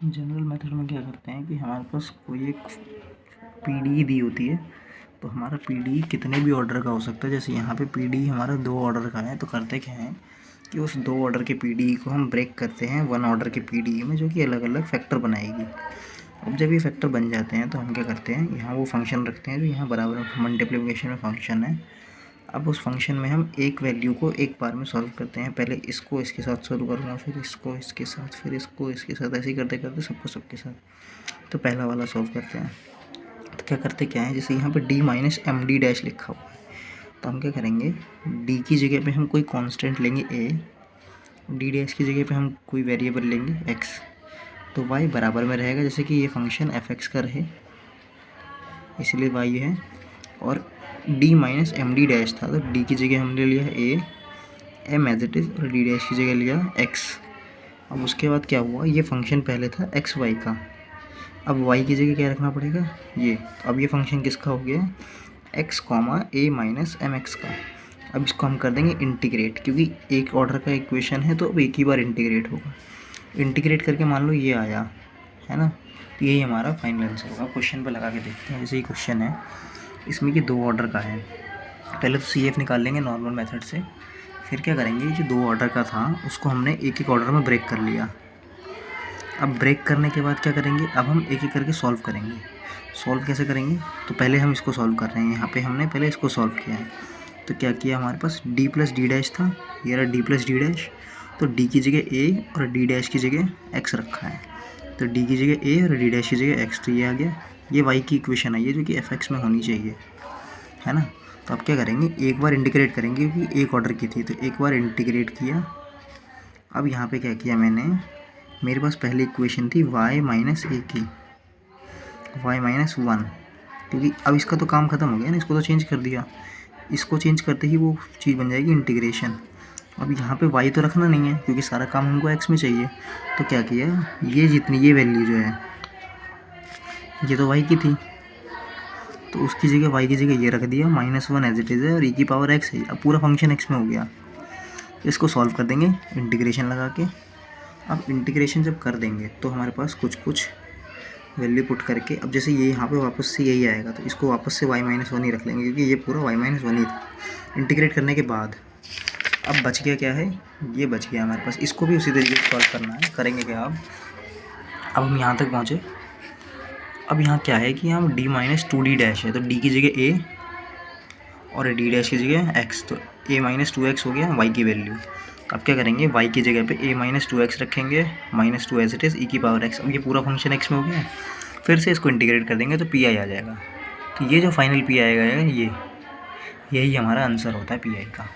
General method में क्या करते हैं कि हमारे पास कोई एक पीडी दी होती है, तो हमारा पीडी कितने भी ऑर्डर का हो सकता है। जैसे यहाँ पे पीडी हमारा 2 ऑर्डर का है, तो करते क्या है कि उस 2 ऑर्डर के पीडी को हम ब्रेक करते हैं 1 ऑर्डर के पीडी में, जो कि अलग अलग फैक्टर बनाएगी। अब जब ये फैक्टर बन जाते हैं तो हम क्या करते हैं, यहाँ वो फंक्शन रखते हैं जो यहाँ बराबर मल्टीप्लिकेशन में फंक्शन है। अब उस फंक्शन में हम एक वैल्यू को एक बार में सॉल्व करते हैं। पहले इसको इसके साथ सॉल्व करूँगा, फिर इसको इसके साथ, फिर इसको इसके साथ, ऐसे ही करते करते सबको सबके साथ। तो पहला वाला सॉल्व करते हैं। तो क्या करते क्या है, जैसे यहाँ पे d minus M D dash लिखा हुआ है, तो हम क्या करेंगे, d की जगह पे हम कोई कांस्टेंट लेंगे a, d डैश की जगह पे हम कोई वेरिएबल लेंगे x, तो y बराबर में रहेगा जैसे कि ये फंक्शन f(x) का रहे, इसलिए y है। और d minus M D dash था, तो d की जगह हमने लिया a, m as it is, और d डैश की जगह लिया x। अब उसके बाद क्या हुआ, ये फंक्शन पहले था एक्स वाई का, अब y की जगह क्या रखना पड़ेगा, ये। अब ये फंक्शन किसका हो गया, x comma a minus M X का। अब इसको हम कर देंगे इंटीग्रेट, क्योंकि एक ऑर्डर का इक्वेशन है तो अब एक ही बार इंटीग्रेट होगा। इंटीग्रेट करके मान लो ये आया है ना, तो यही हमारा फाइनल आंसर होगा। क्वेश्चन पे लगा के देखते हैं। जैसे ये क्वेश्चन है, इसमें कि 2 ऑर्डर का है, पहले तो CF निकाल लेंगे नॉर्मल मेथड से। फिर क्या करेंगे, जो 2 ऑर्डर का था उसको हमने एक एक ऑर्डर में ब्रेक कर लिया। अब ब्रेक करने के बाद क्या करेंगे, अब हम एक एक करके सॉल्व करेंगे। सॉल्व कैसे करेंगे, तो पहले हम इसको सॉल्व कर रहे हैं, यहाँ पे हमने पहले इसको सॉल्व किया है। तो क्या किया, हमारे पास d प्लस डी डैश था, ये रहा d प्लस डी डैश, तो d की जगह a और d डैश की जगह x रखा है। तो d की जगह a और d डैश की जगह x, तो ये आ गया। ये y की इक्वेशन आई है जो कि f(x) में होनी चाहिए, है ना। तो अब क्या करेंगे, एक बार इंटीग्रेट करेंगे, क्योंकि एक ऑर्डर की थी, तो एक बार इंटीग्रेट किया। अब यहाँ पे क्या किया मैंने, मेरे पास पहले इक्वेशन थी y माइनस ए की, y माइनस 1, क्योंकि अब इसका तो काम ख़त्म हो गया ना, इसको तो चेंज कर दिया। इसको चेंज करते ही वो चीज़ बन जाएगी इंटीग्रेशन। अब यहाँ पे y तो रखना नहीं है, क्योंकि सारा काम हमको x में चाहिए। तो क्या किया, ये जितनी ये वैल्यू जो है, ये तो y की थी, तो उसकी जगह y की जगह ये रख दिया, -1 एज इट इज़ है, और e की पावर x है। अब पूरा फंक्शन x में हो गया। इसको सॉल्व कर देंगे इंटीग्रेशन लगा के। अब इंटीग्रेशन जब कर देंगे तो हमारे पास कुछ कुछ वैल्यू पुट करके, अब जैसे ये यहाँ पे वापस से यही आएगा, तो इसको वापस से y-1 ही रख लेंगे, क्योंकि ये पूरा y-1 ही था इंटीग्रेट करने के बाद। अब बच गया क्या है, ये बच गया हमारे पास। इसको भी उसी तरीके से सॉल्व करना है। करेंगे क्या, अब हम यहाँ तक पहुँचे। अब यहाँ क्या है कि यहाँ d माइनस 2d डैश है, तो d की जगह a और d डैश की जगह x, तो a माइनस 2x हो गया y की वैल्यू। अब क्या करेंगे, y की जगह पे a माइनस 2x रखेंगे, -2 एज इट इज़, e की पावर x। अब ये पूरा फंक्शन x में हो गया। फिर से इसको इंटीग्रेट कर देंगे तो pi आ जाएगा। तो ये जो फाइनल pi आएगा, यही हमारा आंसर होता है pi का।